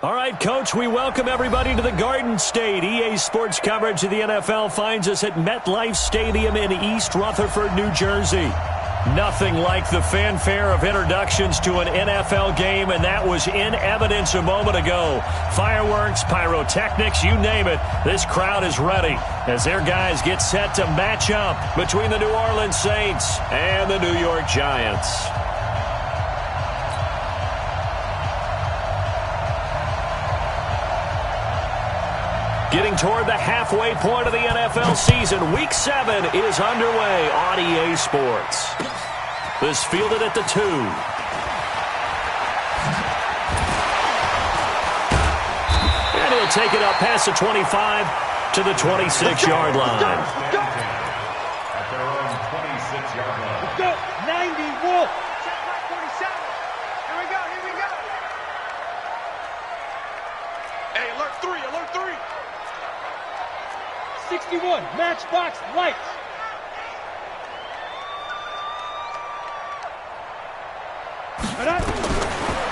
All right, Coach, we welcome everybody to the Garden State. EA Sports coverage of the NFL finds us at MetLife Stadium in East Rutherford, New Jersey. Nothing like the fanfare of introductions to an NFL game, and that was in evidence a moment ago. Fireworks, pyrotechnics, you name it. This crowd is ready as their guys get set to match up between the New Orleans Saints and the New York Giants. Getting toward the halfway point of the NFL season, Week 7 is underway on EA Sports. This fielded at the 2. And he'll take it up past the 25 to the 26-yard line. At their own 26-yard line. Let's go. 90 Wolf. Check back 47. Here we go. Here we go. Hey, alert 3. Alert 3. 61, matchbox lights.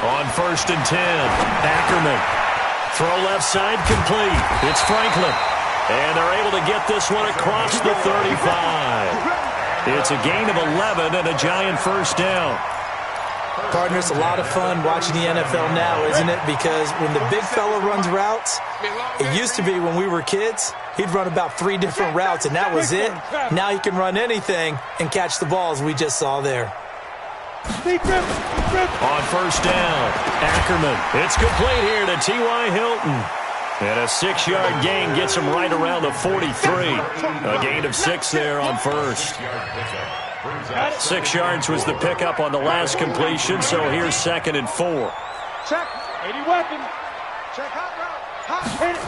On 1st and 10, Ackerman. Throw left side complete. It's Franklin. And they're able to get this one across the 35. It's a gain of 11 and a Giant first down. Partner, it's a lot of fun watching the NFL now, isn't it? Because when the big fella runs routes, it used to be when we were kids, he'd run about 3 different routes, and that was it. Now he can run anything and catch the balls we just saw there. On first down, Ackerman. It's complete here to T.Y. Hilton. And a 6-yard gain gets him right around the 43. A gain of 6 there on first. 6 yards was the pickup on the last completion, so here's 2nd and 4. Check. 80 weapon. Check hot route. Hot. Hit it.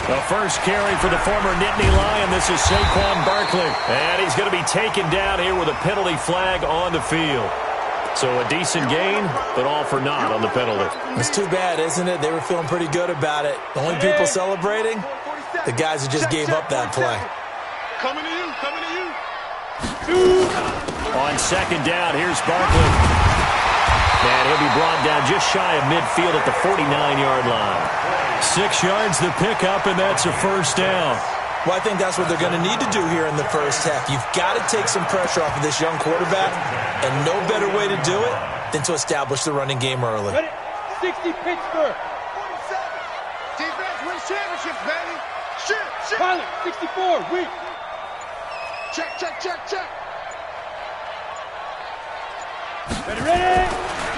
The first carry for the former Nittany Lion. This is Saquon Barkley. And he's going to be taken down here with a penalty flag on the field. So a decent gain, but all for naught on the penalty. It's too bad, isn't it? They were feeling pretty good about it. The only people celebrating, the guys who just gave up that play. Coming to you. Coming to you. On 2nd down, here's Barkley. And he'll be brought down just shy of midfield at the 49-yard line. 6 yards the pickup, and that's a first down. Well, I think that's what they're going to need to do here in the first half. You've got to take some pressure off of this young quarterback, and no better way to do it than to establish the running game early. 60 Pittsburgh. 47. Defense wins championships, baby. Shit. Pilot, 64, weak. Check. Ready.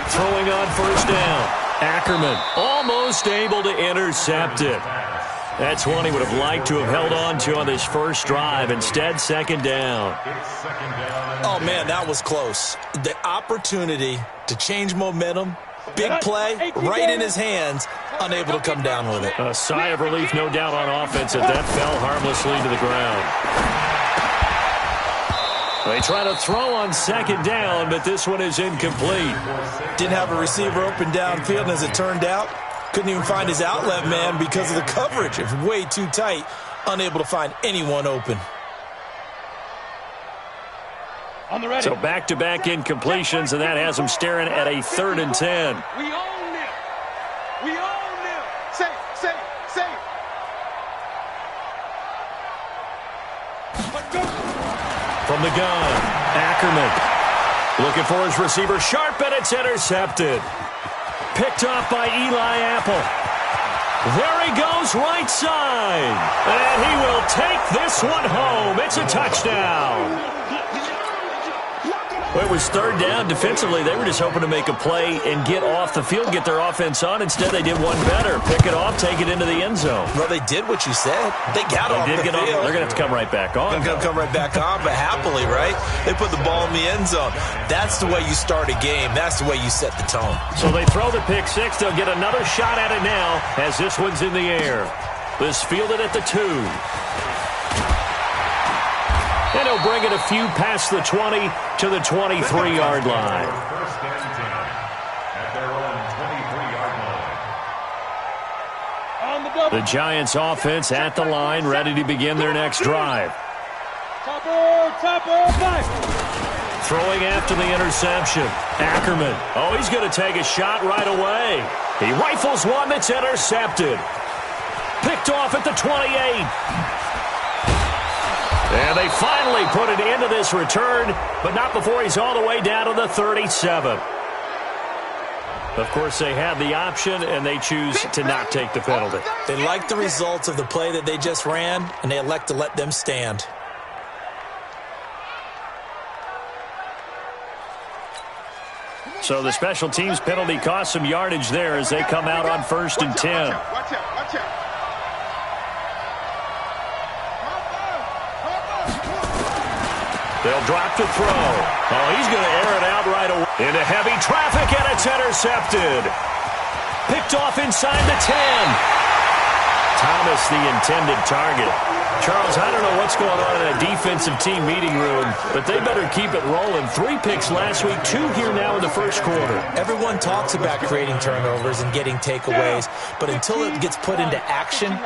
Throwing on first down. Ackerman almost able to intercept it. That's one he would have liked to have held on to on this first drive. Instead, 2nd down. Oh, man, that was close. The opportunity to change momentum, big play, right in his hands, unable to come down with it. A sigh of relief, no doubt, on offense as that fell harmlessly to the ground. They try to throw on 2nd down, but this one is incomplete. Didn't have a receiver open downfield, and as it turned out, couldn't even find his outlet man because of the coverage. It's way too tight, unable to find anyone open. On the ready. So back-to-back incompletions, and that has him staring at a 3rd and 10. We own them. We own them. Say. Let's go. From the gun, Ackerman. Looking for his receiver, sharp, and it's intercepted. Picked off by Eli Apple. There he goes, right side. And he will take this one home. It's a touchdown. Well, it was 3rd down. Defensively, they were just hoping to make a play and get off the field, get their offense on. Instead, they did one better. Pick it off, take it into the end zone. Well, they did what you said. They got off the field. They're going to have to come right back on. They're going to come right back on, but happily, right? They put the ball in the end zone. That's the way you start a game. That's the way you set the tone. So they throw the pick 6. They'll get another shot at it now as this one's in the air. This fielded at the 2. And he'll bring it a few past the 20 to the 23-yard line. First and 10 at their own 23-yard line. The Giants offense at the line, ready to begin their next drive. Topper, nice. Throwing after the interception. Ackerman. Oh, he's going to take a shot right away. He rifles one that's intercepted. Picked off at the 28. And they finally put it into this return, but not before he's all the way down to the 37. Of course, they had the option, and they choose to not take the penalty. They like the results of the play that they just ran, and they elect to let them stand. So the special teams penalty cost some yardage there as they come out on 1st and 10. Watch out. They'll drop to throw. Oh, he's going to air it out right away. Into heavy traffic, and it's intercepted. Picked off inside the 10. Thomas, the intended target. Charles, I don't know what's going on in a defensive team meeting room, but they better keep it rolling. 3 picks last week, 2 here now in the first quarter. Everyone talks about creating turnovers and getting takeaways, but until it gets put into action,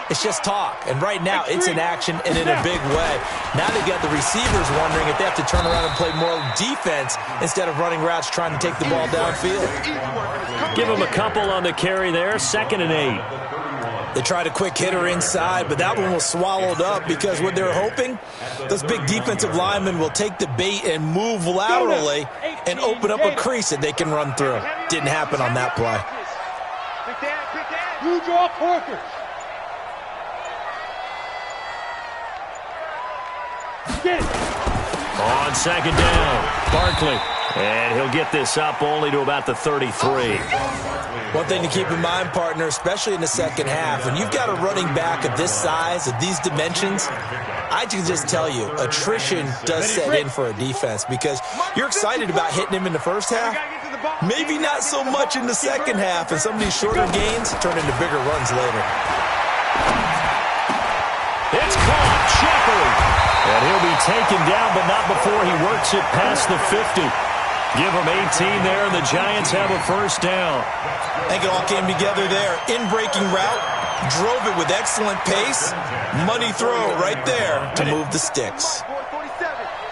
it's just talk. And right now, it's in action and in a big way. Now they've got the receivers wondering if they have to turn around and play more defense instead of running routes trying to take the ball downfield. Give them a couple on the carry there, 2nd and 8. They tried a quick hitter inside, but that one was swallowed up because what they're hoping, those big defensive linemen will take the bait and move laterally and open up a crease that they can run through. Didn't happen on that play. You draw Parker. On 2nd down, Barkley. And he'll get this up only to about the 33. One thing to keep in mind, partner, especially in the second half, when you've got a running back of this size, of these dimensions, I can just tell you, attrition does set in for a defense because you're excited about hitting him in the first half. Maybe not so much in the second half, and some of these shorter gains turn into bigger runs later. It's caught, Shepard. And he'll be taken down, but not before he works it past the 50. Give him 18 there, and the Giants have a first down. I think it all came together there. In-breaking route, drove it with excellent pace. Money throw right there to move the sticks. 47.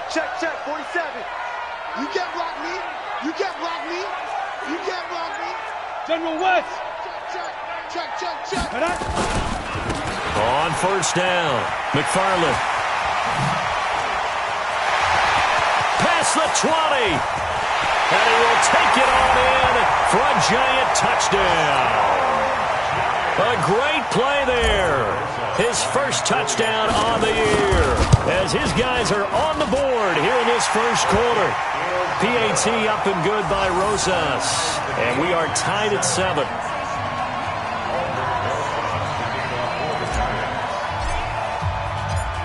Check, 47. You can't block me. You can't block me. You can't block me. General West. Check. On 1st down, McFarland. Past the 20. And he will take it on in for a Giant touchdown. A great play there. His first touchdown on the year as his guys are on the board here in this first quarter. PAT up and good by Rosas. And we are tied at 7.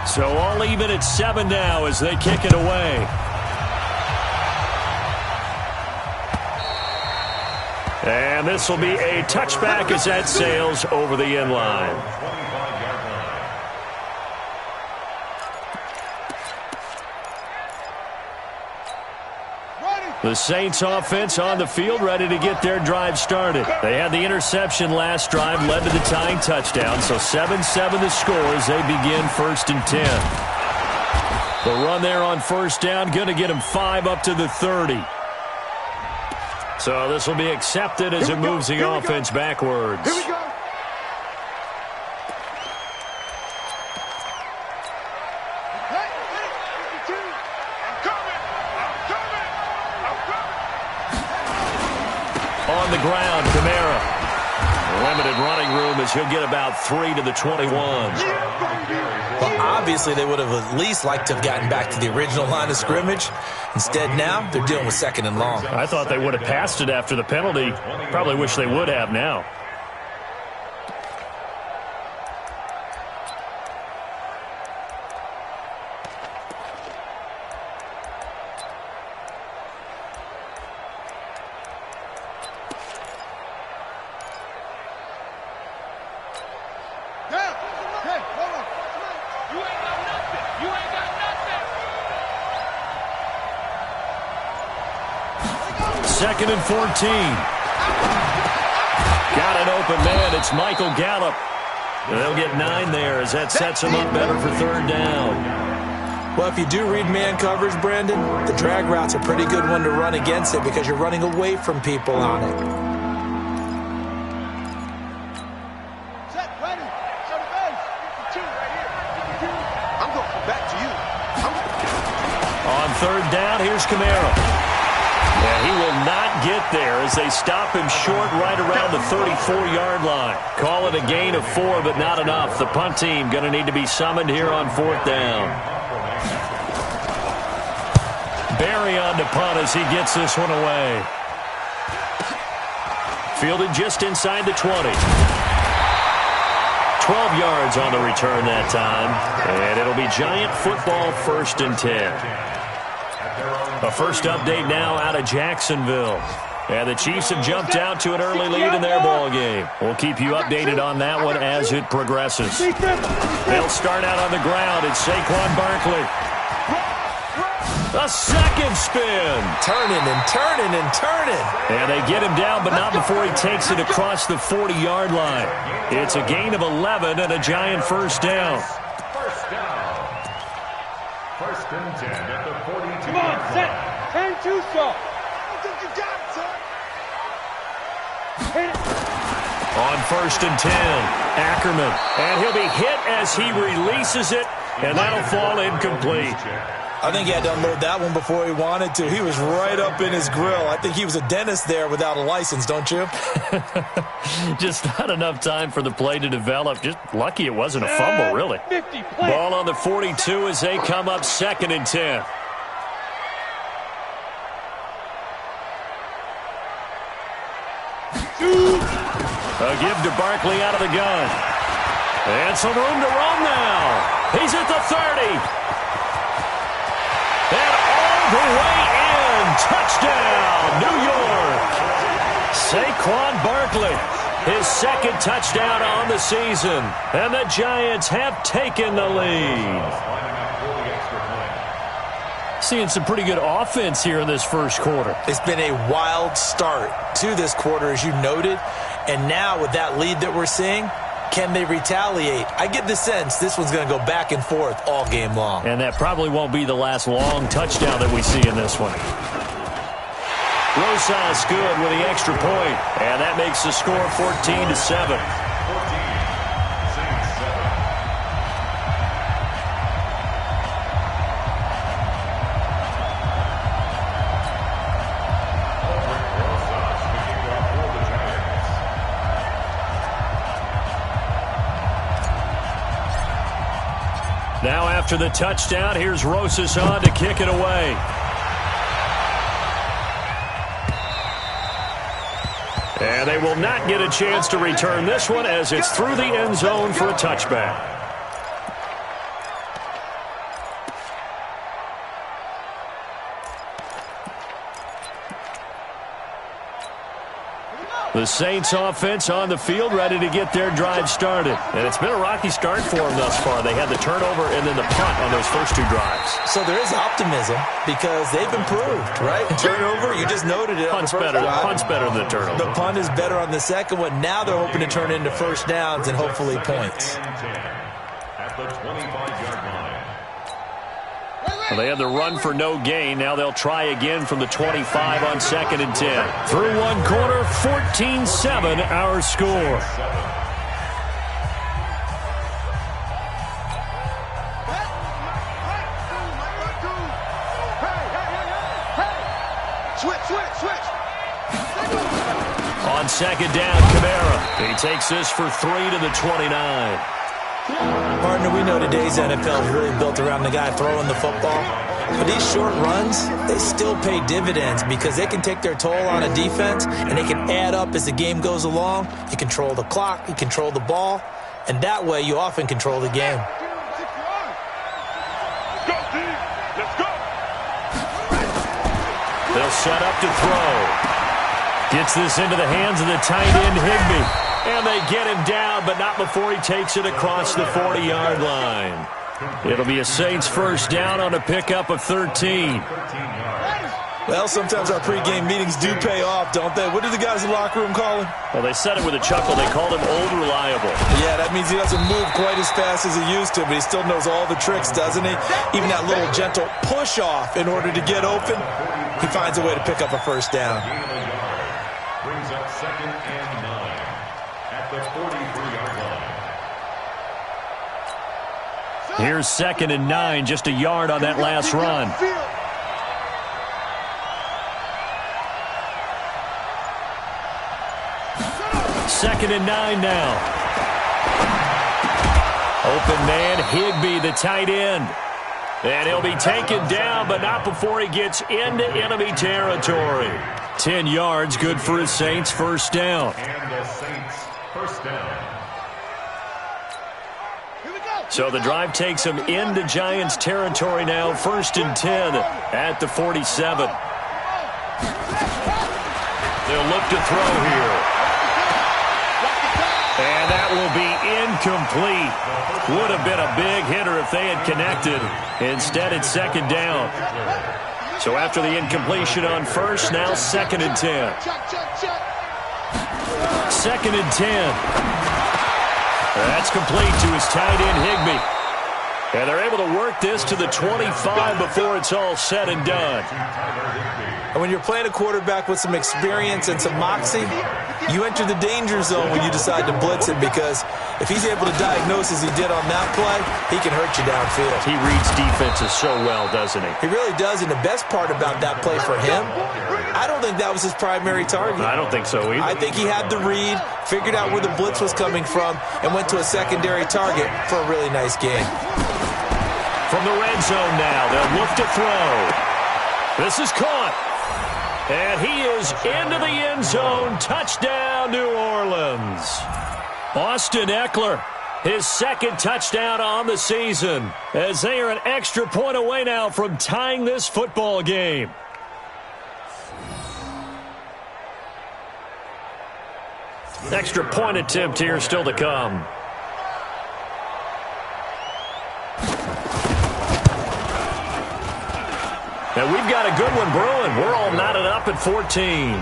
So all even at 7 now as they kick it away. And this will be a touchback as that sails over the end line. The Saints offense on the field ready to get their drive started. They had the interception last drive, led to the tying touchdown. So 7-7 the score as they begin 1st and 10. The run there on 1st down, going to get them 5 up to the 30. So this will be accepted as it moves the offense backwards. Here we go. On the ground, Kamara. Limited running room as he'll get about 3 to the 21. Well, obviously they would have at least liked to have gotten back to the original line of scrimmage. Instead now, they're dealing with 2nd and long. I thought they would have passed it after the penalty. Probably wish they would have now. Second and 14. Got an open man. It's Michael Gallup. They'll get 9 there as that sets them up better for 3rd down. Well, if you do read man coverage, Brandon, the drag route's a pretty good one to run against it because you're running away from people on it. back to you. On third down, here's Kamara. And he will not get there as they stop him short right around the 34-yard line. Call it a gain of 4, but not enough. The punt team going to need to be summoned here on fourth down. Barry on to punt as he gets this one away. Fielded just inside the 20. 12 yards on the return that time. And it'll be Giant football, 1st and 10. A first update now out of Jacksonville. And the Chiefs have jumped out to an early lead in their ball game. We'll keep you updated on that one as it progresses. They'll start out on the ground. It's Saquon Barkley. A second spin. Turning and turning and turning. And they get him down, but not before he takes it across the 40-yard line. It's a gain of 11 and a Giant first down. First and 10 at the 42. Come on, set. 10-2, sir. I think you got it, sir. Hit it. On 1st and 10, Ackerman. And he'll be hit as he releases it, and that'll fall incomplete. I think he had to unload that one before he wanted to. He was right up in his grill. I think he was a dentist there without a license, don't you? Just not enough time for the play to develop. Just lucky it wasn't a fumble, really. Ball on the 42 as they come up 2nd and 10. A give to Barkley out of the gun. And some room to run now. He's at the 30. And all the way in. Touchdown, New York. Saquon Barkley, his 2nd touchdown on the season. And the Giants have taken the lead. Seeing some pretty good offense here in this first quarter. It's been a wild start to this quarter, as you noted. And now with that lead that we're seeing, can they retaliate? I get the sense this one's going to go back and forth all game long. And that probably won't be the last long touchdown that we see in this one. Rosas good with the extra point. And that makes the score 14-7. Now after the touchdown, here's Rosas on to kick it away. And they will not get a chance to return this one as it's through the end zone for a touchback. The Saints offense on the field, ready to get their drive started. And it's been a rocky start for them thus far. They had the turnover and then the punt on those first 2 drives. So there is optimism because they've improved, right? Turnover, you just noted it. Punt's better than the turnover. The punt is better on the second one. Now they're hoping to turn it into first downs and hopefully points. At the 25-yard line. Well, they had the run for no gain. Now they'll try again from the 25 on 2nd and 10. Through one quarter, 14-7 our score. Switch. On 2nd down, Kamara. He takes this for 3 to the 29. Partner, we know today's NFL is really built around the guy throwing the football. But these short runs, they still pay dividends because they can take their toll on a defense and they can add up as the game goes along. You control the clock, you control the ball, and that way you often control the game. They'll set up to throw. Gets this into the hands of the tight end, Higbee. And they get him down, but not before he takes it across the 40-yard line. It'll be a Saints first down on a pickup of 13. Well, sometimes our pregame meetings do pay off, don't they? What do the guys in the locker room call him? Well, they said it with a chuckle. They called him Old Reliable. Yeah, that means he doesn't move quite as fast as he used to, but he still knows all the tricks, doesn't he? Even that little gentle push-off in order to get open, he finds a way to pick up a first down. Brings up 2nd and 9 at the 43-yard line. Here's 2nd and 9, just a yard on that last run. Second and 9 now. Open man, Higbee, the tight end. And he'll be taken down, but not before he gets into enemy territory. 10 yards, good for his Saints, first down. And the Saints, first down. So the drive takes him into Giants territory now, 1st and 10 at the 47. They'll look to throw here. And that will be incomplete. Would have been a big hitter if they had connected. Instead, it's 2nd down. So after the incompletion on first, now 2nd and 10. 2nd and 10. That's complete to his tight end, Higbee. And they're able to work this to the 25 before it's all said and done. And when you're playing a quarterback with some experience and some moxie, you enter the danger zone when you decide to blitz him, because if he's able to diagnose as he did on that play, he can hurt you downfield. He reads defenses so well, doesn't he? He really does, and the best part about that play for him, I don't think that was his primary target. I don't think so either. I think he had the read, figured out where the blitz was coming from, and went to a secondary target for a really nice game. From the red zone now, they'll look to throw. This is caught. And he is into the end zone. Touchdown, New Orleans. Austin Eckler, his 2nd touchdown on the season, as they are an extra point away now from tying this football game. Extra point attempt here still to come. And we've got a good one brewing. We're all knotted up at 14.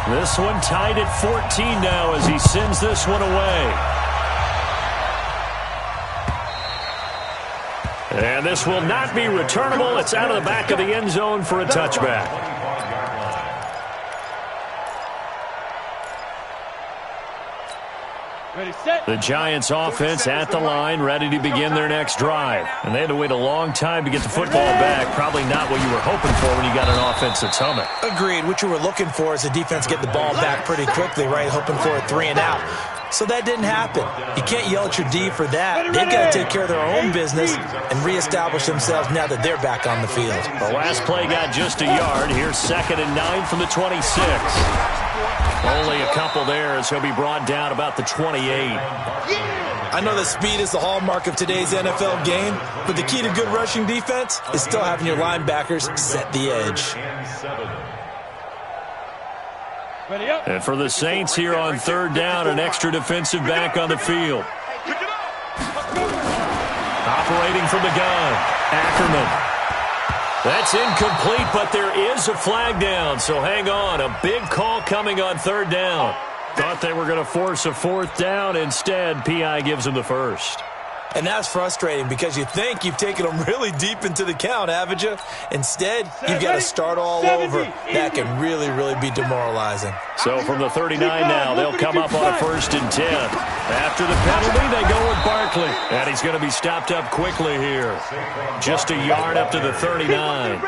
This one tied at 14 now as he sends this one away. And this will not be returnable. It's out of the back of the end zone for a touchback. The Giants offense at the line, ready to begin their next drive. And they had to wait a long time to get the football back. Probably not what you were hoping for when you got an offense that's humming. Agreed. What you were looking for is the defense get the ball back pretty quickly, right? Hoping for a 3 and out. So that didn't happen. You can't yell at your D for that. They've got to take care of their own business and reestablish themselves now that they're back on the field. The last play got just a yard. Here's 2nd and 9 from the 26. Only a couple there as he'll be brought down about the 28. I know that speed is the hallmark of today's NFL game, but the key to good rushing defense is still having your linebackers set the edge. And for the Saints here on 3rd down, an extra defensive back on the field. Operating from the gun, Ackerman. That's incomplete, but there is a flag down, so hang on. A big call coming on 3rd down. Thought they were going to force a 4th down. Instead, P.I. gives them the first. And that's frustrating because you think you've taken them really deep into the count, haven't you? Instead, you've got to start all over. That can really, really be demoralizing. So from the 39 now, they'll come up on a 1st and 10. After the penalty, they go with Barkley. And he's going to be stopped up quickly here. Just a yard up to the 39.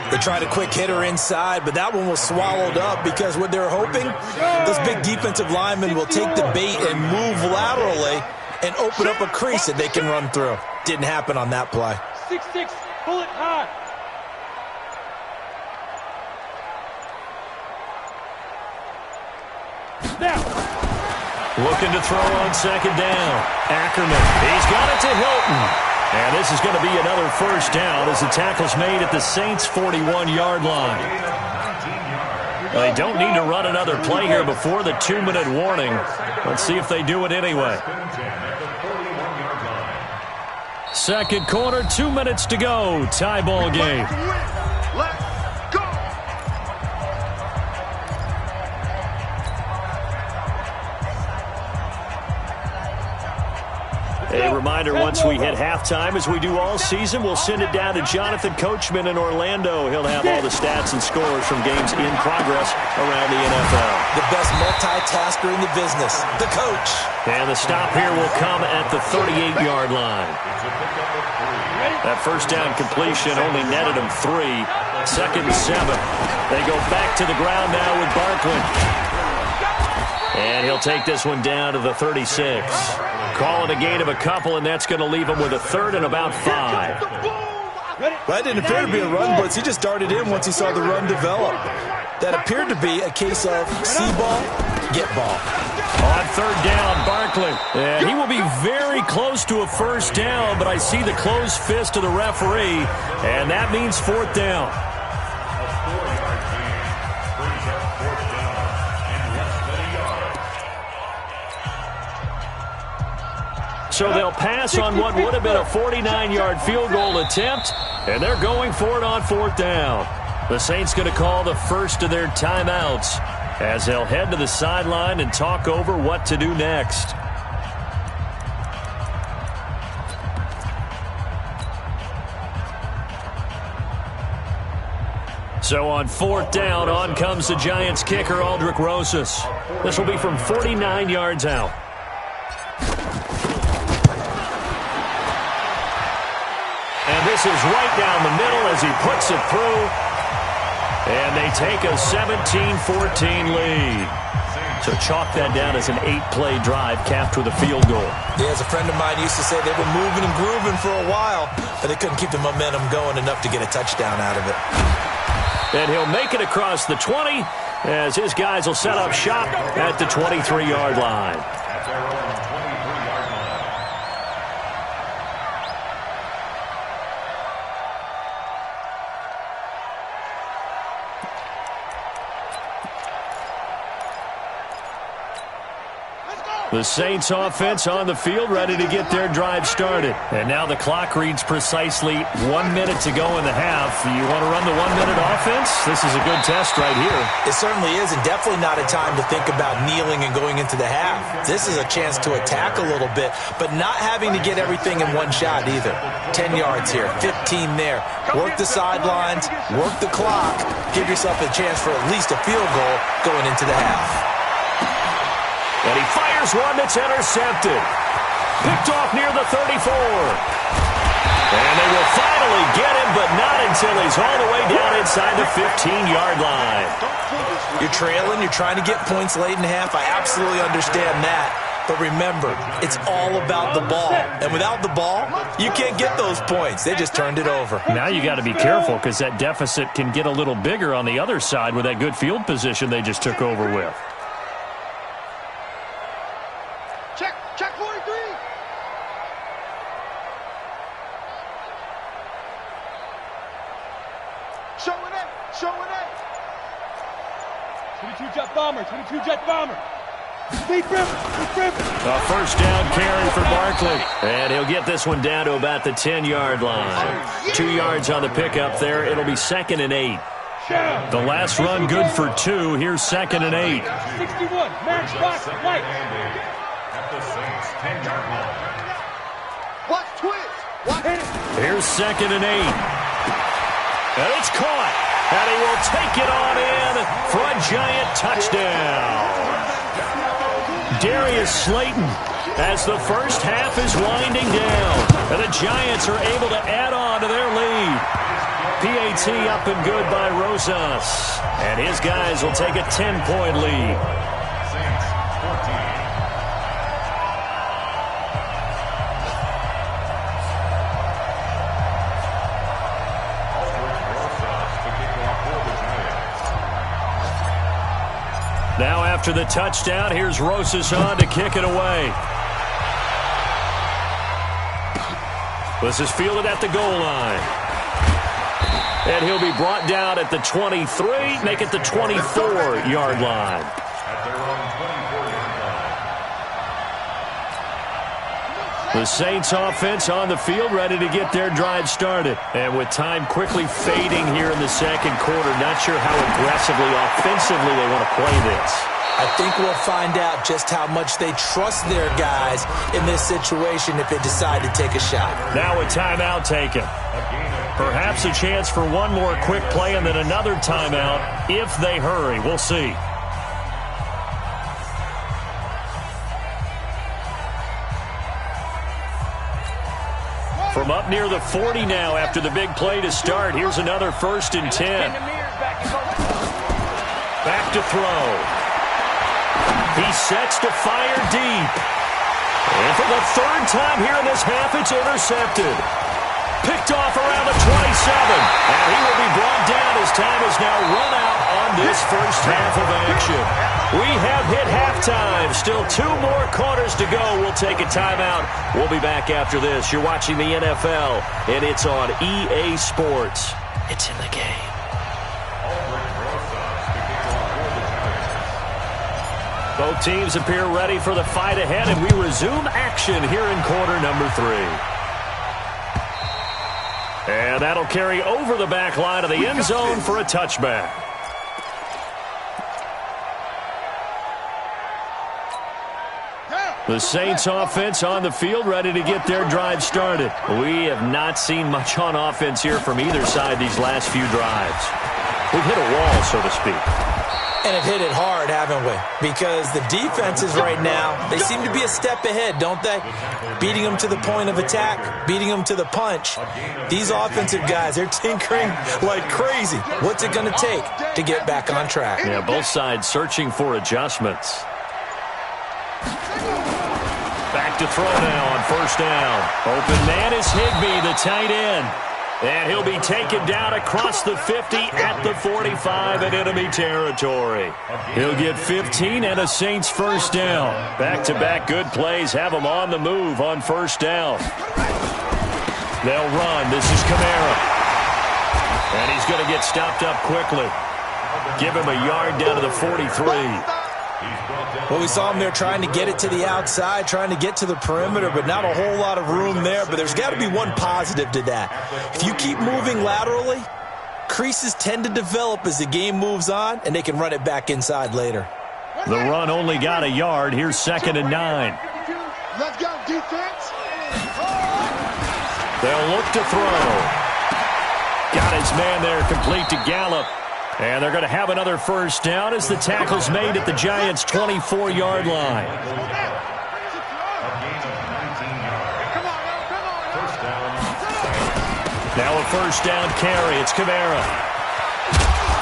They tried a quick hitter inside, but that one was swallowed up because what they're hoping, those big defensive linemen will take the bait and move laterally and open up a crease that they can run through. Didn't happen on that play. 6-6, bullet high. Now. Looking to throw on 2nd down. Ackerman, he's got it to Hilton. And this is going to be another 1st down as the tackle's made at the Saints' 41-yard line. They don't need to run another play here before the 2-minute warning. Let's see if they do it anyway. 2nd quarter, 2 minutes to go. Tie ball game. Let's go. A reminder, once we hit halftime, as we do all season, we'll send it down to Jonathan Coachman in Orlando. He'll have all the stats and scores from games in progress around the NFL. The best multitasker in the business, the coach. And the stop here will come at the 38-yard line. That first down completion only netted him 3. 2nd and 7. They go back to the ground now with Barkley. And he'll take this one down to the 36. Call it a gain of a couple, and that's going to leave him with a 3rd and about 5. Well, that didn't appear to be a run blitz. He just darted in once he saw the run develop. That appeared to be a case of see ball, get ball. On 3rd down, Barkley. And he will be very close to a first down, but I see the closed fist of the referee, and that means 4th down. So they'll pass on what would have been a 49-yard field goal attempt, and they're going for it on 4th down. The Saints going to call the first of their timeouts as they'll head to the sideline and talk over what to do next. So on 4th down, on comes the Giants kicker, Aldrick Rosas. This will be from 49 yards out. And this is right down the middle as he puts it through. And they take a 17-14 lead. So chalk that down as an 8-play drive capped with a field goal. Yeah, as a friend of mine used to say, they were moving and grooving for a while, but they couldn't keep the momentum going enough to get a touchdown out of it. And he'll make it across the 20 as his guys will set up shop at the 23-yard line. The Saints offense on the field, ready to get their drive started. And now the clock reads precisely 1 minute to go in the half. You want to run the 1-minute offense? This is a good test right here. It certainly is, and definitely not a time to think about kneeling and going into the half. This is a chance to attack a little bit, but not having to get everything in one shot either. 10 yards here, 15 there. Work the sidelines, work the clock, give yourself a chance for at least a field goal going into the half. And he fires one that's intercepted. Picked off near the 34. And they will finally get him, but not until he's all the way down inside the 15-yard line. You're trailing, you're trying to get points late in half. I absolutely understand that. But remember, it's all about the ball. And without the ball, you can't get those points. They just turned it over. Now you got to be careful because that deficit can get a little bigger on the other side with that good field position they just took over with. Check 43. Showing it. 22 jet bomber. Deep river. A first down carry for Barkley. And he'll get this one down to about the 10-yard line. 2 yards on the pickup there. It'll be 2nd and 8. The last run good for 2. Here's 2nd and 8. 61. Max box right. At the Saints 10-yard line. Watch twist. Here's 2nd and 8. And it's caught. And he will take it on in for a Giant touchdown. Darius Slayton as the first half is winding down. And the Giants are able to add on to their lead. PAT up and good by Rosas. And his guys will take a 10-point lead. Saints 14. Now after the touchdown, here's Rosas on to kick it away. This is fielded at the goal line. And he'll be brought down at the 23, make it the 24-yard line. At their own 24-yard line. The Saints offense on the field, ready to get their drive started. And with time quickly fading here in the second quarter, not sure how aggressively, offensively they want to play this. I think we'll find out just how much they trust their guys in this situation if they decide to take a shot. Now a timeout taken. Perhaps a chance for one more quick play and then another timeout if they hurry. We'll see. From up near the 40 now after the big play to start. Here's another 1st and 10. Back to throw. He sets to fire deep. And for the 3rd time here in this half, it's intercepted. Picked off around the 27. And he will be brought down as time is now run out on this first half of action. We have hit halftime. Still 2 more quarters to go. We'll take a timeout. We'll be back after this. You're watching the NFL, and it's on EA Sports. It's in the game. Both teams appear ready for the fight ahead, and we resume action here in quarter number 3. And that'll carry over the back line of the end zone for a touchback. The Saints offense on the field, ready to get their drive started. We have not seen much on offense here from either side these last few drives. We've hit a wall, so to speak. And have hit it hard, haven't we? Because the defenses right now, they seem to be a step ahead, don't they? Beating them to the point of attack, beating them to the punch. These offensive guys, they're tinkering like crazy. What's it going to take to get back on track? Yeah, both sides searching for adjustments. Back to throw now on 1st down. Open man is Higbee, the tight end. And he'll be taken down across the 50 at the 45 in enemy territory. He'll get 15 and a Saints 1st down. Back-to-back good plays have him on the move on 1st down. They'll run. This is Kamara. And he's going to get stopped up quickly. Give him a yard down to the 43. Well, we saw him there trying to get it to the outside, trying to get to the perimeter, but not a whole lot of room there. But there's got to be one positive to that. If you keep moving laterally, creases tend to develop as the game moves on, and they can run it back inside later. The run only got a yard. Here's 2nd and 9. Let's go, defense. They'll look to throw. Got his man there complete to Gallup. And they're going to have another 1st down as the tackle's made at the Giants' 24-yard line. Now a 1st down carry. It's Kamara.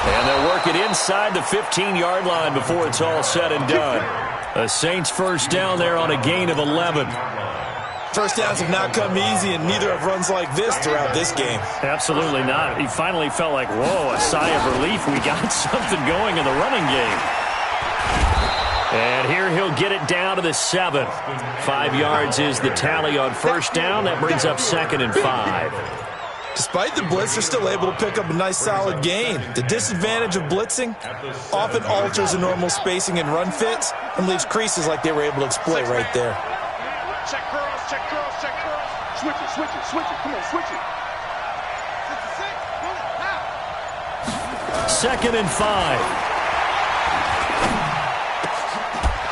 And they'll work it inside the 15-yard line before it's all said and done. A Saints 1st down there on a gain of 11. 1st downs have not come easy, and neither have runs like this throughout this game. Absolutely not. He finally felt like, whoa, a sigh of relief. We got something going in the running game. And here he'll get it down to the 7. 5 yards is the tally on 1st down. That brings up 2nd and 5. Despite the blitz, they're still able to pick up a nice solid gain. The disadvantage of blitzing often alters the normal spacing and run fits and leaves creases like they were able to exploit right there. Check curls, check curls, check curls. Switch it, switch it, switch it. Come on, switch it. 2nd and 5.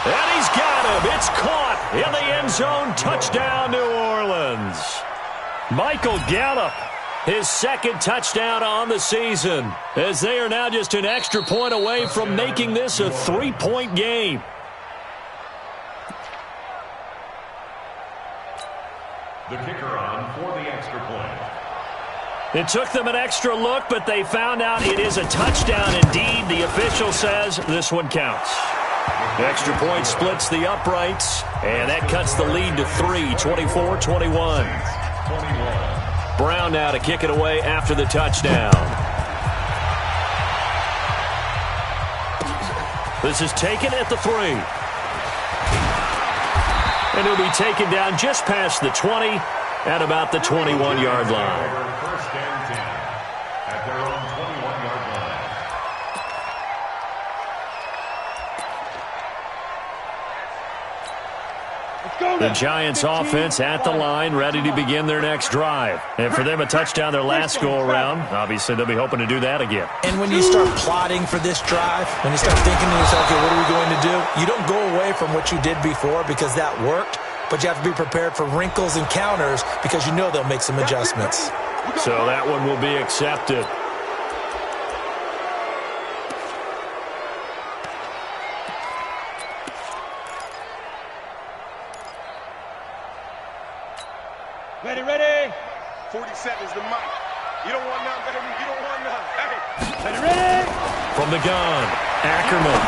And he's got him. It's caught in the end zone. Touchdown, New Orleans. Michael Gallup, his 2nd touchdown on the season, as they are now just an extra point away from making this a 3-point game. The kicker on for the extra point. It took them an extra look, but they found out it is a touchdown indeed. The official says this one counts. The extra point splits the uprights, and that cuts the lead to 3, 24-21. Brown now to kick it away after the touchdown. This is taken at the 3. And he'll be taken down just past the 20 at about the 21-yard line. 1st and 10 at their own 21-yard line. Let's go, The Giants offense at the line, ready to begin their next drive. And for them, a touchdown their last go-around. Obviously, they'll be hoping to do that again. And when you start plotting for this drive, when you start thinking to yourself, okay, what are we going to do? You don't go away from what you did before because that worked, but you have to be prepared for wrinkles and counters because you know they'll make some adjustments. So that one will be accepted. Ready. 47's the mic. You don't want none, baby. You don't want none. Hey. Ready. From the gun, Ackerman.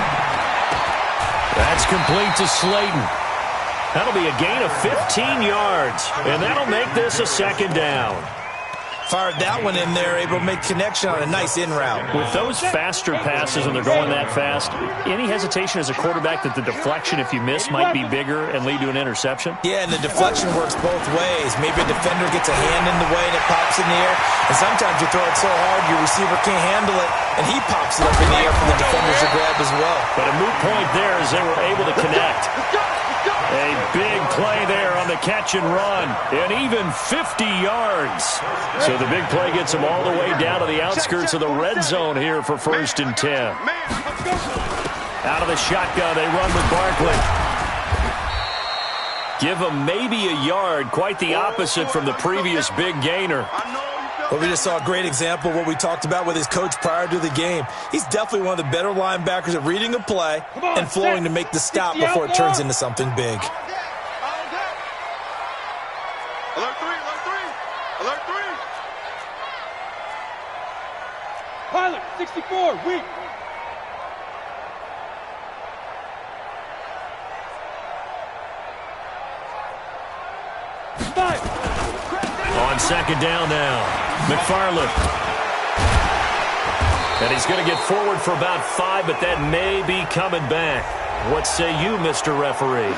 That's complete to Slayton. That'll be a gain of 15 yards, and that'll make this a second down. Fired that one in there, able to make connection on a nice in route. With those faster passes and they're going that fast, any hesitation as a quarterback that the deflection, if you miss, might be bigger and lead to an interception? Yeah, and the deflection works both ways. Maybe a defender gets a hand in the way and it pops in the air, and sometimes you throw it so hard your receiver can't handle it, and he pops it up in the air for the defenders to grab as well. But a moot point there as they were able to connect. A big play there on the catch and run, and even 50 yards. So the big play gets them all the way down to the outskirts of the red zone here for 1st and 10. Out of the shotgun, they run with Barkley. Give them maybe a yard, quite the opposite from the previous big gainer. Well, we just saw a great example of what we talked about with his coach prior to the game. He's definitely one of the better linebackers at reading a play and flowing to make the stop before it turns into something big. Alert 3. Alert 3. Pilot, 64, weak. On second down now, McFarland. And he's going to get forward for about 5, but that may be coming back. What say you, Mr. Referee?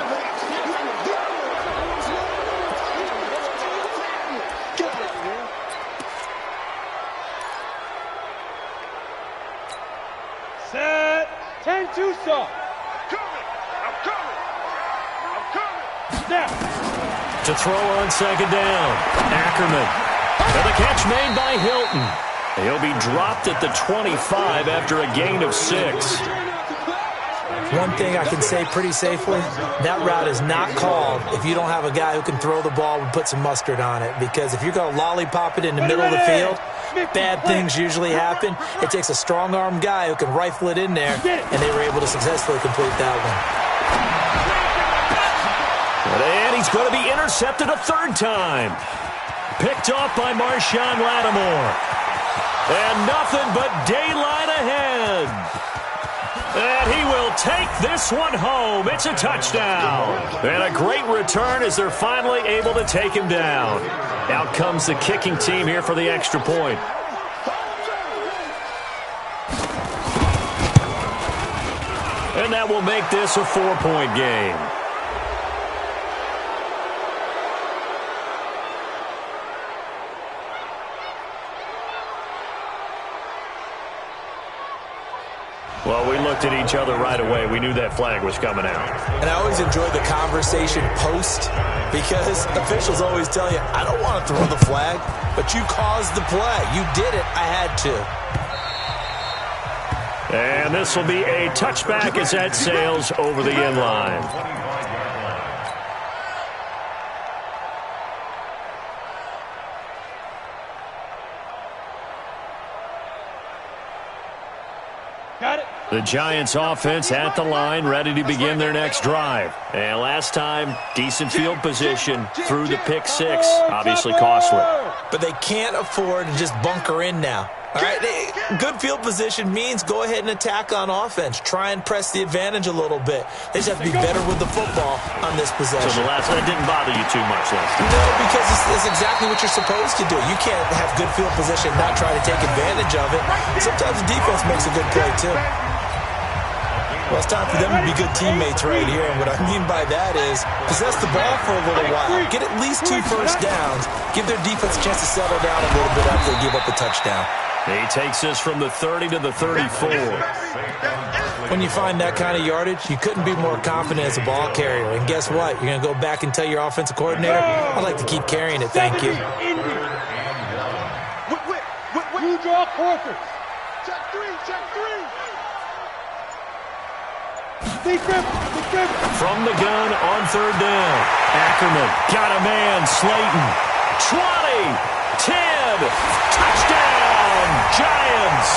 Set. 10-2 saw. I'm coming. Snap. To throw on second down, Ackerman. And the catch made by Hilton. He'll be dropped at the 25 after a gain of 6. One thing I can say pretty safely, that route is not called if you don't have a guy who can throw the ball and put some mustard on it. Because if you're going to lollipop it in the middle of the field, bad things usually happen. It takes a strong-arm guy who can rifle it in there, and they were able to successfully complete that one. And he's going to be intercepted a 3rd time. Picked off by Marshawn Lattimore. And nothing but daylight ahead. And he will take this one home. It's a touchdown. And a great return as they're finally able to take him down. Out comes the kicking team here for the extra point. And that will make this a 4-point game. Well, we looked at each other right away. We knew that flag was coming out. And I always enjoy the conversation post because officials always tell you, I don't want to throw the flag, but you caused the play. You did it. I had to. And this will be a touchback as that sails over the end line. Got it. The Giants offense at the line, ready to begin their next drive. And last time, decent field position through the pick 6, obviously costly. But they can't afford to just bunker in now. All right, good field position means go ahead and attack on offense. Try and press the advantage a little bit. They just have to be better with the football on this possession. So that didn't bother you too much last time? No, because it's exactly what you're supposed to do. You can't have good field position and not try to take advantage of it. Sometimes the defense makes a good play, too. Well, it's time for them to be good teammates right here. And what I mean by that is possess the ball for a little while. Get at least 2 first downs. Give their defense a chance to settle down a little bit after they give up the touchdown. He takes this from the 30 to the 34. When you find that kind of yardage, you couldn't be more confident as a ball carrier. And guess what? You're going to go back and tell your offensive coordinator, I'd like to keep carrying it, thank you. You draw quarters. Check three. Big grip. From the gun on third down. Ackerman got a man. Slayton. 20. 10. Touchdown. Giants.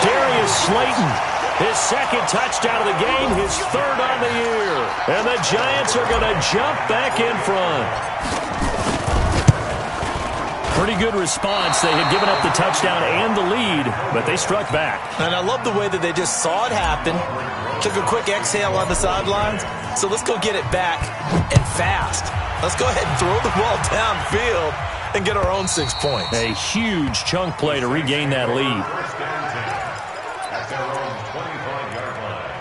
Darius Slayton. His second touchdown of the game. His third on the year. And the Giants are going to jump back in front. Pretty good response. They had given up the touchdown and the lead, but they struck back. And I love the way that they just saw it happen, took a quick exhale on the sidelines. So let's go get it back and fast. Let's go ahead and throw the ball downfield and get our own 6 points. A huge chunk play to regain that lead. At their own 25-yard line.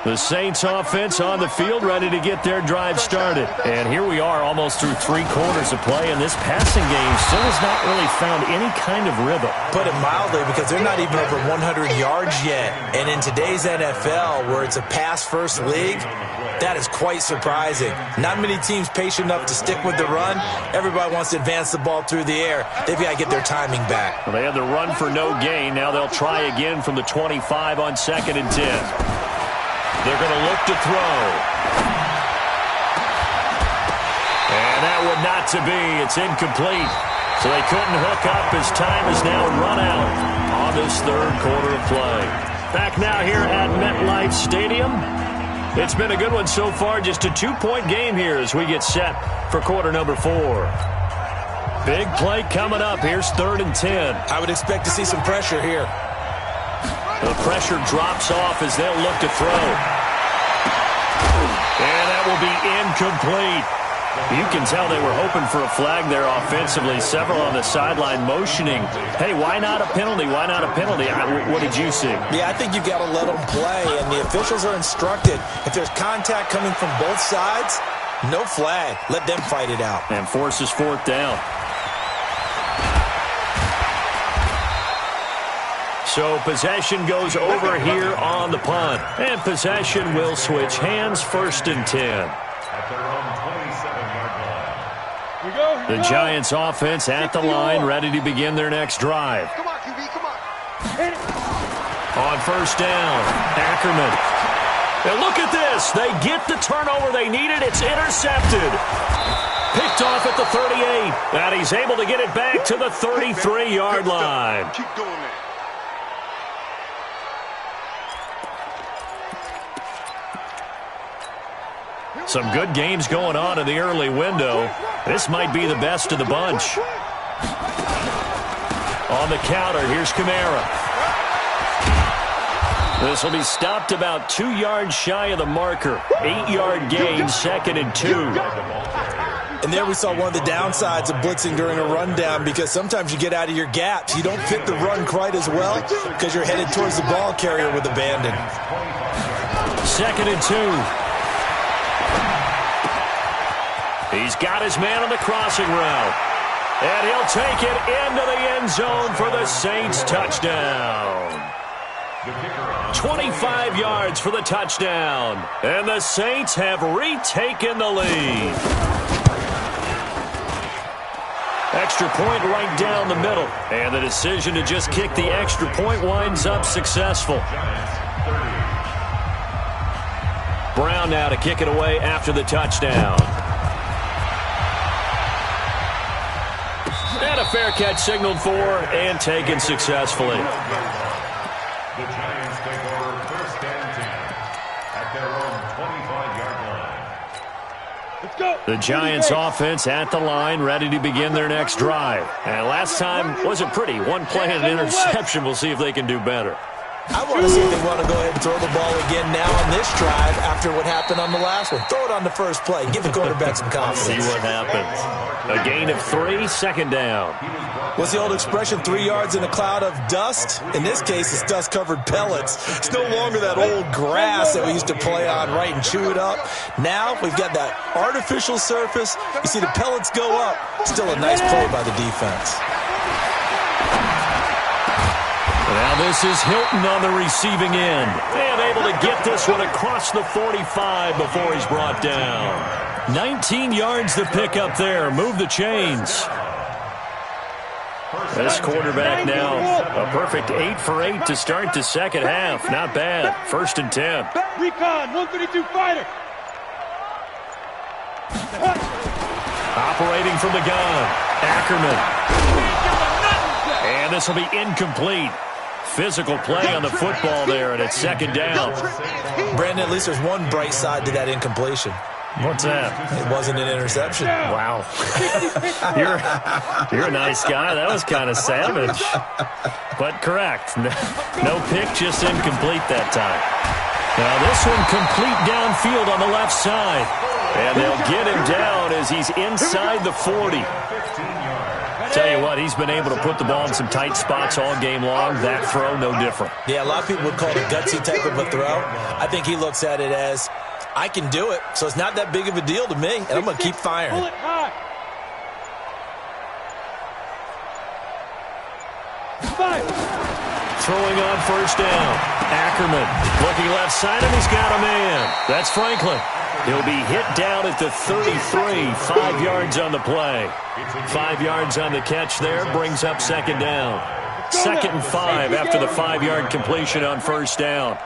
The Saints offense on the field, ready to get their drive started. And here we are almost through 3 quarters of play, and this passing game still has not really found any kind of rhythm. Put it mildly, because they're not even over 100 yards yet. And in today's NFL, where it's a pass-first league, that is quite surprising. Not many teams patient enough to stick with the run. Everybody wants to advance the ball through the air. They've got to get their timing back. Well, they had the run for no gain. Now they'll try again from the 25 on 2nd and 10. They're going to look to throw. And that would not to be. It's incomplete. So they couldn't hook up as time is now run out on this third quarter of play. Back now here at MetLife Stadium. It's been a good one so far. Just a 2-point game here as we get set for quarter number 4. Big play coming up. Here's 3rd and 10. I would expect to see some pressure here. The pressure drops off as they'll look to throw. And that will be incomplete. You can tell they were hoping for a flag there offensively. Several on the sideline motioning. Hey, why not a penalty? Why not a penalty? What did you see? Yeah, I think you've got to let them play, and the officials are instructed. If there's contact coming from both sides, no flag. Let them fight it out. And forces 4th down. So possession goes over here on the punt. And possession will switch hands. 1st and 10. At their own 27-yard line. The Giants offense at the line, ready to begin their next drive. Come on, QB, come on. On 1st down, Ackerman. And look at this. They get the turnover they needed. It's intercepted. Picked off at the 38. And he's able to get it back to the 33-yard line. Keep doing that. Some good games going on in the early window. This might be the best of the bunch. On the counter, here's Kamara. This will be stopped about 2 yards shy of the marker. 8-yard gain, 2nd and 2. And there we saw one of the downsides of blitzing during a rundown, because sometimes you get out of your gaps. You don't fit the run quite as well because you're headed towards the ball carrier with abandon. 2nd and 2. He's got his man on the crossing route. And he'll take it into the end zone for the Saints touchdown. 25 yards for the touchdown. And the Saints have retaken the lead. Extra point right down the middle. And the decision to just kick the extra point winds up successful. Brown now to kick it away after the touchdown. And a fair catch signaled for and taken successfully. The Giants take over 1st and 10 at their own 25-yard line. Let's go. The Giants offense at the line, ready to begin their next drive. And last time wasn't pretty. One play and an interception. We'll see if they can do better. I want to see if they want to go ahead and throw the ball again now on this drive after what happened on the last one. Throw it on the first play. Give the quarterback some confidence. See what happens. A gain of 3, second down. What's the old expression, 3 yards in a cloud of dust? In this case, it's dust-covered pellets. It's no longer that old grass that we used to play on, right, and chew it up. Now we've got that artificial surface. You see the pellets go up. Still a nice play by the defense. Now this is Hilton on the receiving end. And able to get this one across the 45 before he's brought down. 19 yards to pick up there. Move the chains. This quarterback now a perfect 8 for 8 to start the second half. Not bad. 1st and 10. Recon, 132 fighter. Operating from the gun. Ackerman. And this will be incomplete. Physical play on the football there, and it's second down. Brandon, at least there's one bright side to that incompletion. What's that? It wasn't an interception. Wow. You're a nice guy. That was kind of savage. But correct. No pick, just incomplete that time. Now this one complete downfield on the left side. And they'll get him down as he's inside the 40. Tell you what, he's been able to put the ball in some tight spots all game long. That throw, no different. Yeah, a lot of people would call it a gutsy type of a throw. I think he looks at it as, I can do it, so it's not that big of a deal to me, and I'm going to keep firing. Pull it high. Throwing on first down. Ackerman looking left side, and he's got a man. That's Franklin. He'll be hit down at the 33, 5 yards on the play. 5 yards on the catch there, brings up second down. 2nd and 5 after the 5-yard completion on first down.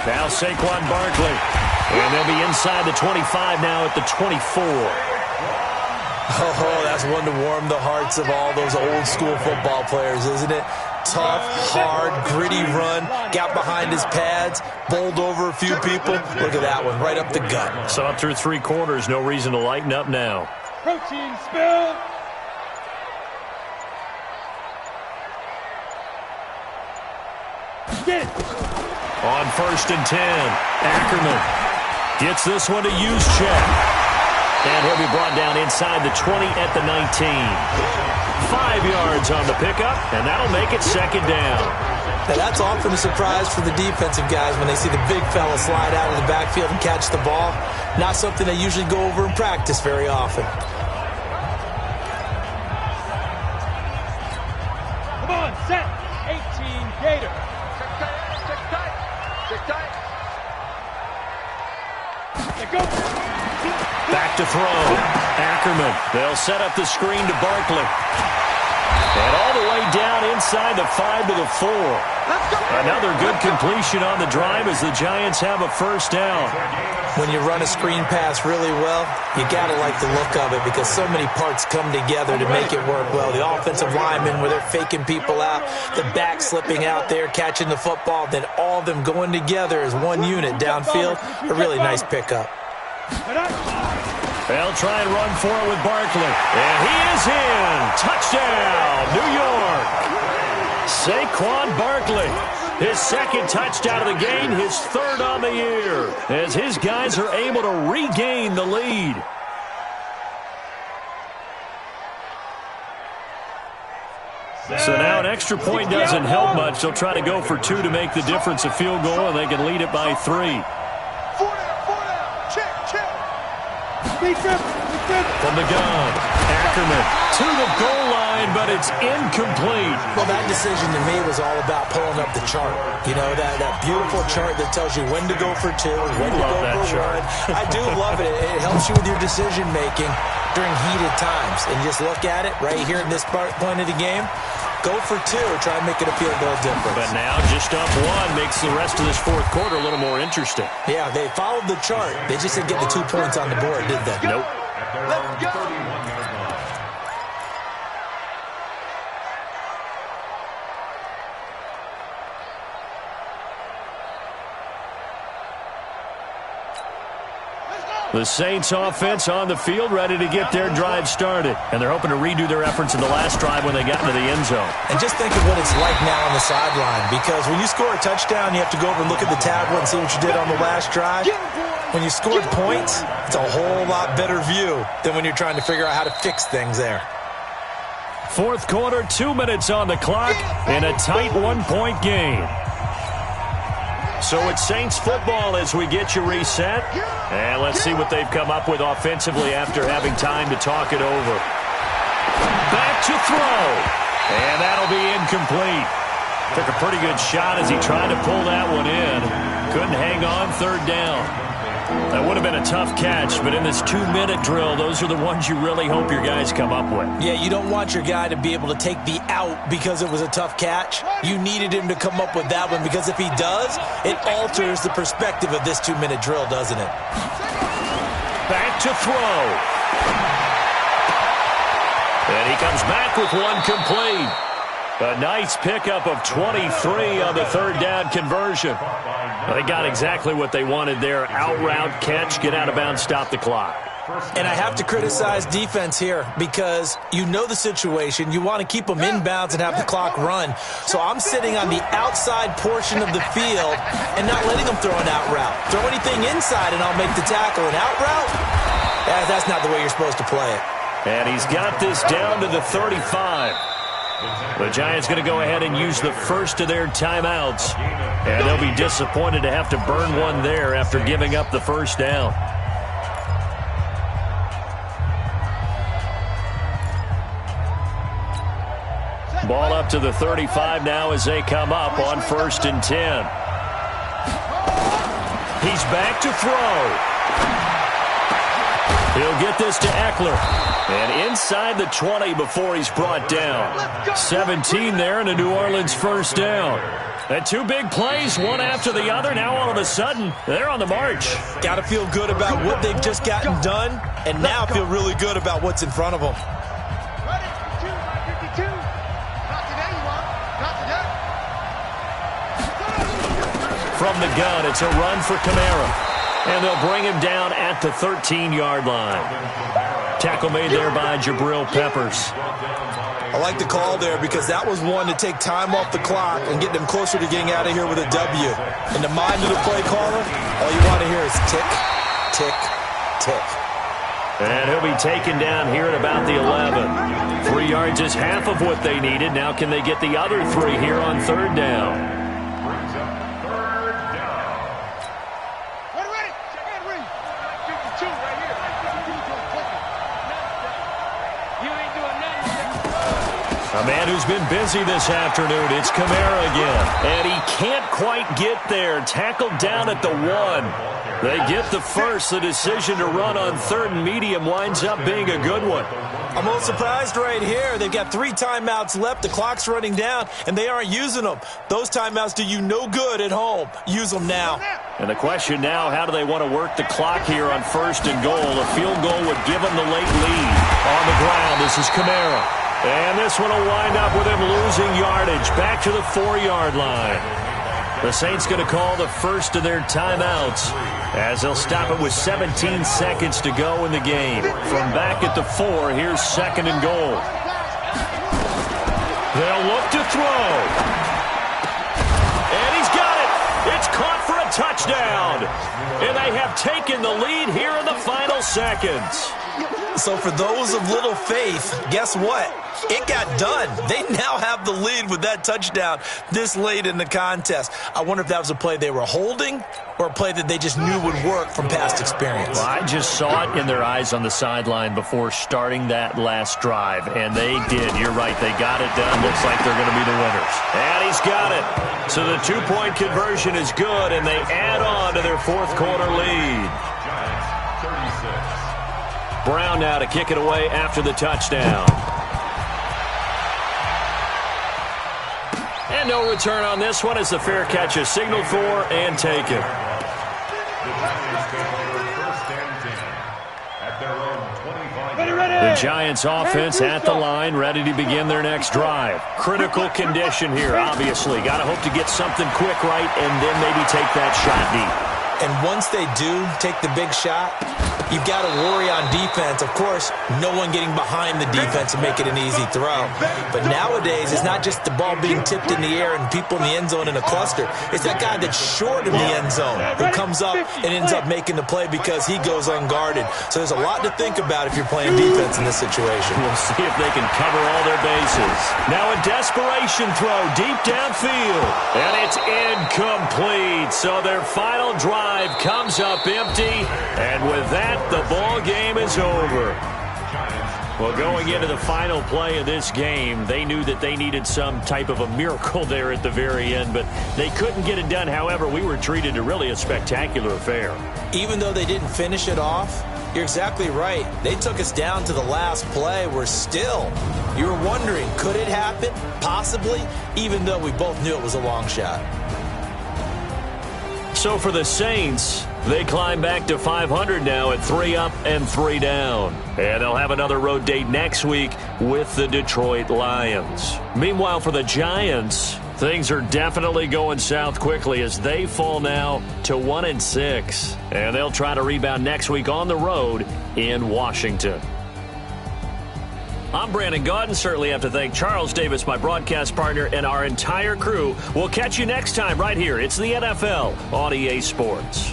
Now Saquon Barkley. And they'll be inside the 25 now at the 24. Oh, that's one to warm the hearts of all those old school football players, isn't it? Tough, hard, gritty run, got behind his pads, bowled over a few people. Look at that one, right up the gut. So up through 3 quarters, no reason to lighten up now. Protein spill. Get it. On 1st and 10, Ackerman gets this one to Juszczyk. And he'll be brought down inside the 20 at the 19. 5 yards on the pickup, and that'll make it second down. Now that's often a surprise for the defensive guys when they see the big fella slide out of the backfield and catch the ball. Not something they usually go over in practice very often. Come on, set. 18 Gator. Check tight. Let go. Back to throw. Ackerman. They'll set up the screen to Barkley. And all the way down inside the 5 to the 4. Another good completion on the drive as the Giants have a first down. When you run a screen pass really well, you got to like the look of it because so many parts come together to make it work well. The offensive linemen where they're faking people out, the back slipping out there, catching the football, then all of them going together as one unit downfield. A really nice pickup. They'll try and run for it with Barkley. And he is in. Touchdown, New York. Saquon Barkley. His 2nd touchdown of the game, his 3rd on the year, as his guys are able to regain the lead. So now an extra point doesn't help much. They'll try to go for 2 to make the difference a field goal, and they can lead it by 3. From the gun, Ackerman to the goal line, but it's incomplete. Well, that decision to me was all about pulling up the chart. You know, that beautiful chart that tells you when to go for 2, when to go for 1. I do love it. It helps you with your decision-making during heated times. And just look at it right here at this point of the game. Go for 2, try and make it a field goal difference. But now just up 1 makes the rest of this 4th quarter a little more interesting. Yeah, they followed the chart. They just didn't get the 2 points on the board, did they? Nope. Let's go. Let's go. The Saints offense on the field, ready to get their drive started. And they're hoping to redo their efforts in the last drive when they got into the end zone. And just think of what it's like now on the sideline, because when you score a touchdown, you have to go over and look at the tablet and see what you did on the last drive. When you scored points, it's a whole lot better view than when you're trying to figure out how to fix things there. Fourth quarter, 2 minutes on the clock in a tight one-point game. So it's Saints football as we get you reset. And let's see what they've come up with offensively after having time to talk it over. Back to throw. And that'll be incomplete. Took a pretty good shot as he tried to pull that one in. Couldn't hang on, third down. That would have been a tough catch, but in this 2-minute drill, those are the ones you really hope your guys come up with. Yeah, you don't want your guy to be able to take the out because it was a tough catch. You needed him to come up with that one, because if he does, it alters the perspective of this 2-minute drill, doesn't it? Back to throw. And he comes back with one complete. A nice pickup of 23 on the third down conversion. They got exactly what they wanted there. Out route, catch, get out of bounds, stop the clock. And I have to criticize defense here, because you know the situation. You want to keep them inbounds and have the clock run. So I'm sitting on the outside portion of the field and not letting them throw an out route. Throw anything inside and I'll make the tackle. An out route? That's not the way you're supposed to play it. And he's got this down to the 35. The Giants going to go ahead and use the first of their timeouts. And they'll be disappointed to have to burn one there after giving up the first down. Ball up to the 35 now as they come up on 1st and 10. He's back to throw. He'll get this to Eckler. And inside the 20 before he's brought down. 17 there and a New Orleans first down. And two big plays, one after the other. Now all of a sudden, they're on the march. Got to feel good about what they've just gotten done, and now feel really good about what's in front of them. From the gun, it's a run for Kamara. And they'll bring him down at the 13-yard line. Tackle made there by Jabril Peppers. I like the call there, because that was one to take time off the clock and get them closer to getting out of here with a W. In the mind of the play caller, all you want to hear is tick, tick, tick. And he'll be taken down here at about the 11. 3 yards is half of what they needed. Now can they get the other 3 here on third down? A man who's been busy this afternoon. It's Kamara again. And he can't quite get there. Tackled down at the 1. They get the first. The decision to run on third and medium winds up being a good one. I'm a little surprised right here. They've got 3 timeouts left. The clock's running down, and they aren't using them. Those timeouts do you no good at home. Use them now. And the question now, how do they want to work the clock here on 1st and goal? A field goal would give them the late lead. On the ground, this is Kamara. And this one will wind up with him losing yardage back to the 4-yard line. The Saints going to call the first of their timeouts as they'll stop it with 17 seconds to go in the game. From back at the 4, here's 2nd and goal. They'll look to throw. And he's got it. It's caught for a touchdown. And they have taken the lead here in the final seconds. So for those of little faith, guess what? It got done. They now have the lead with that touchdown this late in the contest. I wonder if that was a play they were holding or a play that they just knew would work from past experience. Well, I just saw it in their eyes on the sideline before starting that last drive, and they did. You're right. They got it done. Looks like they're going to be the winners. And he's got it. So the 2-point conversion is good, and they add on to their fourth quarter lead. Brown now to kick it away after the touchdown. And no return on this one as the fair catch is signaled for and taken. The Giants offense at the line, ready to begin their next drive. Critical condition here, obviously. Got to hope to get something quick right and then maybe take that shot deep. And once they do take the big shot, you've got to worry on defense. Of course, no one getting behind the defense and make it an easy throw. But nowadays, it's not just the ball being tipped in the air and people in the end zone in a cluster. It's that guy that's short in the end zone who comes up and ends up making the play because he goes unguarded. So there's a lot to think about if you're playing defense in this situation. We'll see if they can cover all their bases. Now a desperation throw deep downfield. And it's incomplete. So their final drive comes up empty. And with that, the ball game is over. Well, going into the final play of this game, they knew that they needed some type of a miracle there at the very end, but they couldn't get it done. However, we were treated to really a spectacular affair. Even though they didn't finish it off, you're exactly right. They took us down to the last play. We're still, you were wondering, could it happen? Possibly, even though we both knew it was a long shot. So for the Saints, they climb back to 500 now at 3 up and 3 down. And they'll have another road date next week with the Detroit Lions. Meanwhile, for the Giants, things are definitely going south quickly as they fall now to 1-6. And they'll try to rebound next week on the road in Washington. I'm Brandon Gaudin. Certainly have to thank Charles Davis, my broadcast partner, and our entire crew. We'll catch you next time right here. It's the NFL on EA Sports.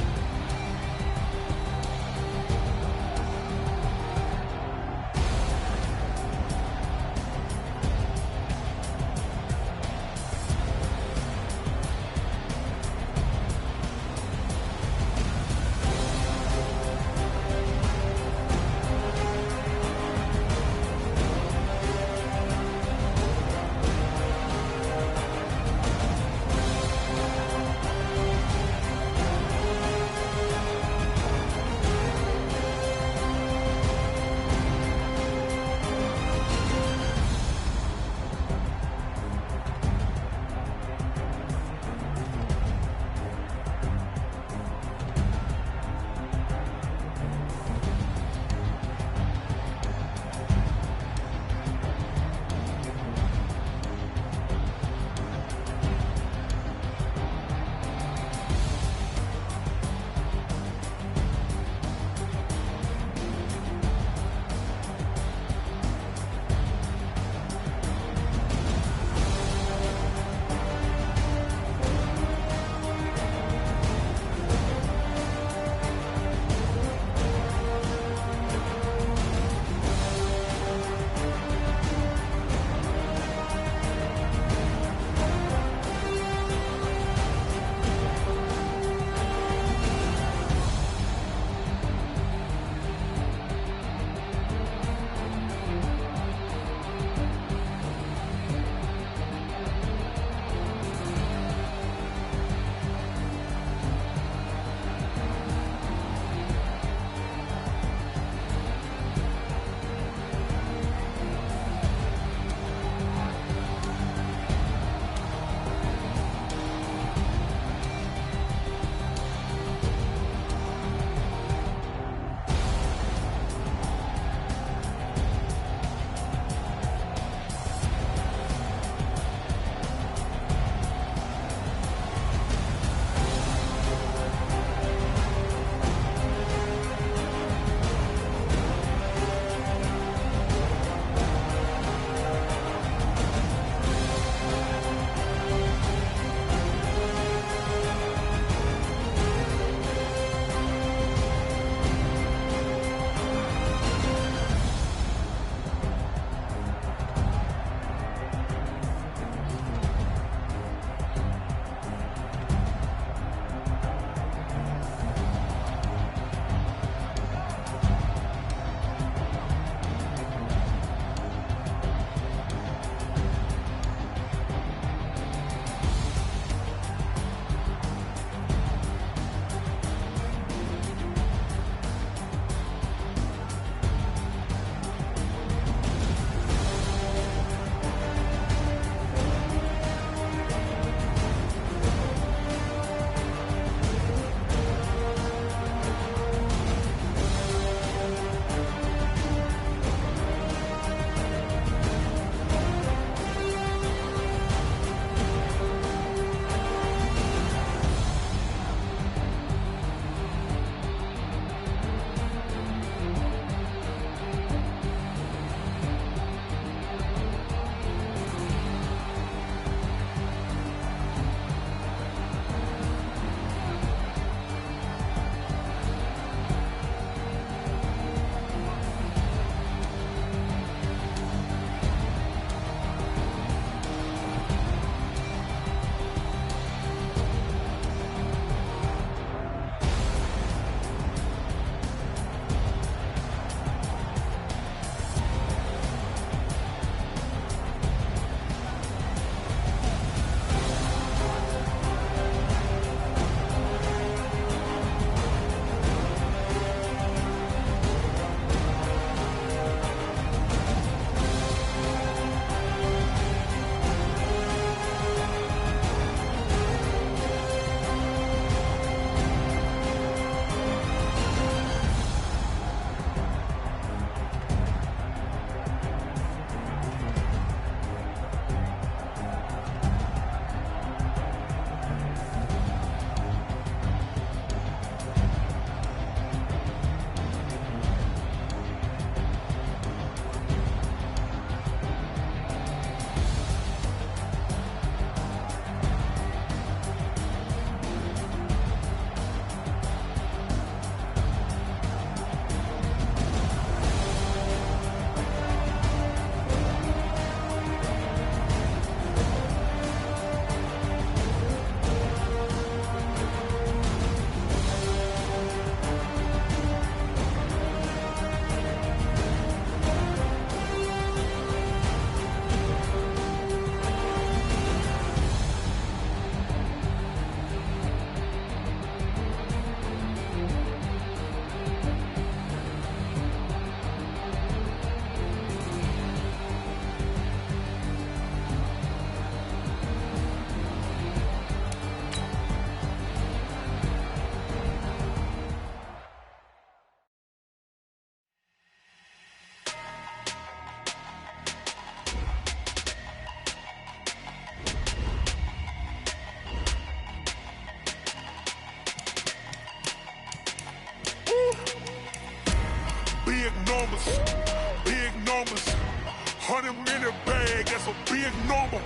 big number.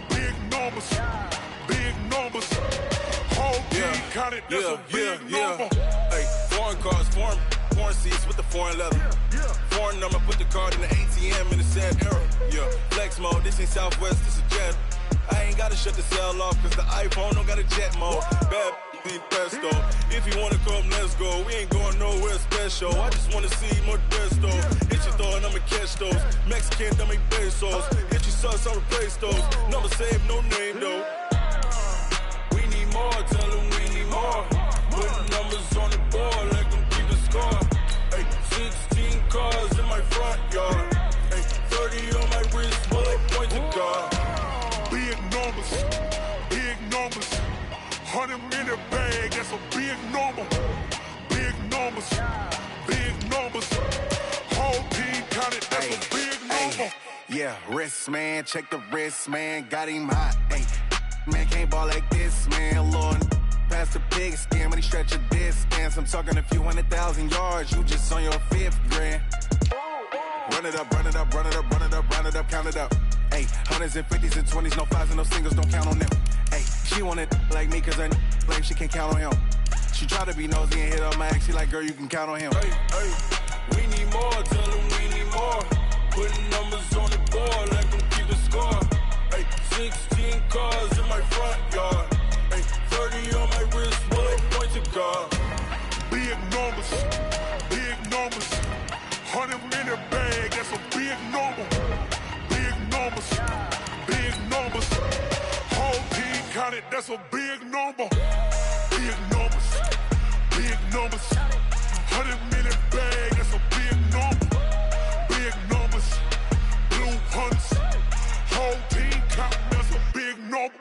Big numbers. Big numbers. Whole team counted, that's a big number. Hey, foreign cars, foreign seats with the foreign leather. Foreign number, put the card in the ATM in the sad era. Yeah, flex mode, this ain't Southwest, this is Jet. I ain't gotta shut the cell off, cause the iPhone don't got a jet mode. Bad be pesto. If you wanna come, let's go. We ain't going nowhere special. I just wanna see more pesto. Hit your throw and I'ma catch those. Mexican, dummy pesos. Hit your sauce, I'll replace those. Number save, no name though. We need more, tell them we need more. Putting numbers on the board like them keep the score. Hey, 16 cars in my front yard. Hey, 30 on my wrist, bullet point to God. Big numbers, big numbers. 100 in the bag, that's a big number. Big numbers, big numbers. Whole team counted, that's a big number. Yeah, wrist man, check the wrist man, got him hot. Ay, man can't ball like this, man. Lord, past the pig skin, but he stretch a distance. I'm talking a few 100,000 yards, you just on your 5th grand. Run it up, run it up, run it up, run it up, run it up, count it up. Ay, 100s and 50s and 20s, no 5s and no singles, don't count on them. Ay, she want it like me, cause her like she can't count on him. She try to be nosy and hit up my ex, she like, girl, you can count on him. Hey, hey, we need more, tell them we need more. Putting numbers on the board like them keep the score. Hey, 16 cars in my front yard. Hey, 30 on my wrist, bullet point to God. Big numbers, big numbers. 100 in the bag, that's a big number. Big numbers, big numbers. Whole team counted, that's a big number. Big numbers, big numbers. 100 in the bag, that's a big number. Big numbers, blue hunts. Whole team counting, that's a big number.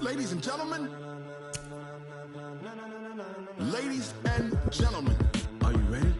Ladies and gentlemen, ladies and gentlemen, are you ready?